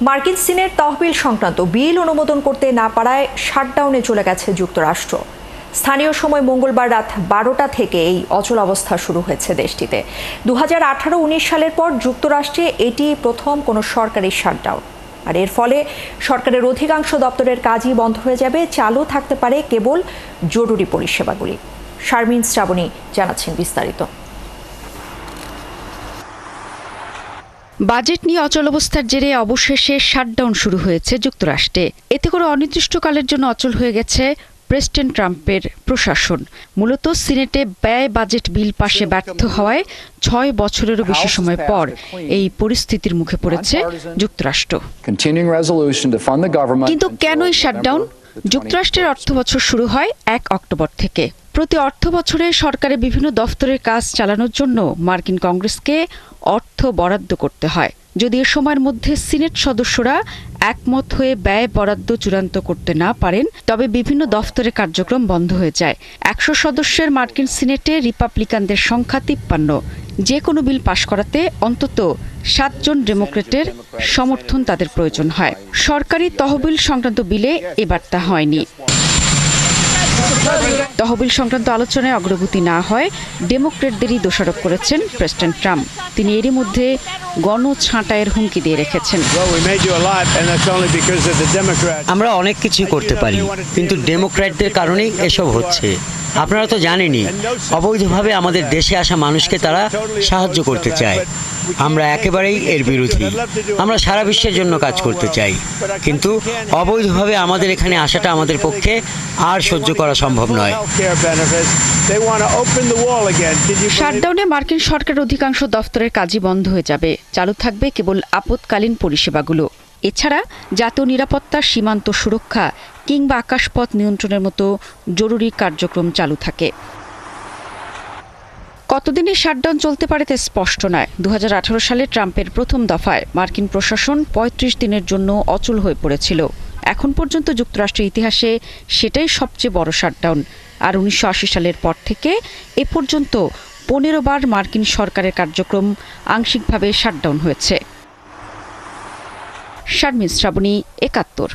মার্কিন সিনেট তহবিল সংক্রান্ত বিল অনুমোদন করতে না পারায় শাটডাউনে চলে গেছে যুক্তরাষ্ট্র। স্থানীয় সময় মঙ্গলবার রাত 12টা থেকে এই অচল অবস্থা শুরু হয়েছে দেশটিতে। 2018-19 সালের পর যুক্তরাষ্ট্রে এটি প্রথম কোনো সরকারি শাটডাউন। আর এর ফলে সরকারের অধিকাংশ দপ্তরের কাজই বন্ধ হয়ে যাবে, চালু থাকতে পারে কেবল জরুরি পরিষেবাগুলি। শারমিন শ্রাবণী জানাচ্ছেন বিস্তারিত। বাজেট নিয়ে অচল অবস্থার জেরে অবশেষে শাটডাউন শুরু হয়েছে যুক্তরাষ্ট্রে। এতে করে অনির্দিষ্টকালের জন্য অচল হয়ে গেছে প্রেসিডেন্ট ট্রাম্পের প্রশাসন। মূলত সিনেটে ব্যয় বাজেট বিল পাশে ব্যর্থ হওয়ায় 6 বছরেরও বেশি সময় পর এই পরিস্থিতির মুখে পড়েছে যুক্তরাষ্ট্র। কিন্তু কেন এই শাটডাউন? যুক্তরাষ্ট্রের অর্থবছর শুরু হয় 1 অক্টোবর থেকে। প্রতি অর্থ বছরে সরকারের বিভিন্ন দফতরের কাজ চালানোর জন্য মার্কিন কংগ্রেসকে অর্থ বরাদ্দ করতে হয়। যদি এ সময়ের মধ্যে সিনেট সদস্যরা একমত হয়ে ব্যয় বরাদ্দ চূড়ান্ত করতে না পারেন, তবে বিভিন্ন দফতরের কার্যক্রম বন্ধ হয়ে যায়। 100 সদস্যের মার্কিন সিনেটে রিপাবলিকানদের সংখ্যা 53। যে কোনো বিল পাশ করাতে অন্তত 7 জন ডেমোক্রেটের সমর্থন তাদের প্রয়োজন হয়। সরকারি তহবিল সংক্রান্ত বিলে এবার তা হয়নি। তহবিল সংক্রান্ত আলোচনায় অগ্রগতি না হয় ডেমোক্রেটদেরই দোষারোপ করেছেন প্রেসিডেন্ট ট্রাম্প। তিনি এরই মধ্যে গণছাঁটাইয়ের হুমকি দিয়ে রেখেছেন। আমরা অনেক কিছু করতে পারি, কিন্তু ডেমোক্র্যাটদের কারণেই এসব হচ্ছে। আপনারা তো জানেনই, অবৈধভাবে আমাদের দেশে আসা মানুষকে তারা সাহায্য করতে চায়। আমরা একেবারেই এর বিরোধী। আমরা সারা বিশ্বের জন্য কাজ করতে চাই, কিন্তু অবৈধভাবে আমাদের এখানে আসাটা আমাদের পক্ষে আর সহ্য করা সম্ভব নয়। শাটডাউনে মার্কিন সরকারের অধিকাংশ দফতরের কাজই বন্ধ হয়ে যাবে, চালু থাকবে কেবল আপৎকালীন পরিষেবাগুলো। এছাড়া জাতীয় নিরাপত্তা, সীমান্ত সুরক্ষা কিংবা আকাশপথ নিয়ন্ত্রণের মতো জরুরি কার্যক্রম চালু থাকে। কতদিনই শাটডাউন চলতে পারে তা স্পষ্ট নয়। 2018 সালে ট্রাম্পের প্রথম দফায় মার্কিন প্রশাসন 35 দিনের জন্য অচল হয়ে পড়েছিল। এখন পর্যন্ত যুক্তরাষ্ট্রের ইতিহাসে সেটাই সবচেয়ে বড় শাটডাউন। আর 1980 সালের পর থেকে এ পর্যন্ত 15 বার মার্কিন সরকারের কার্যক্রম আংশিকভাবে শাটডাউন হয়েছে। শারমিন শ্রাবণী, 71।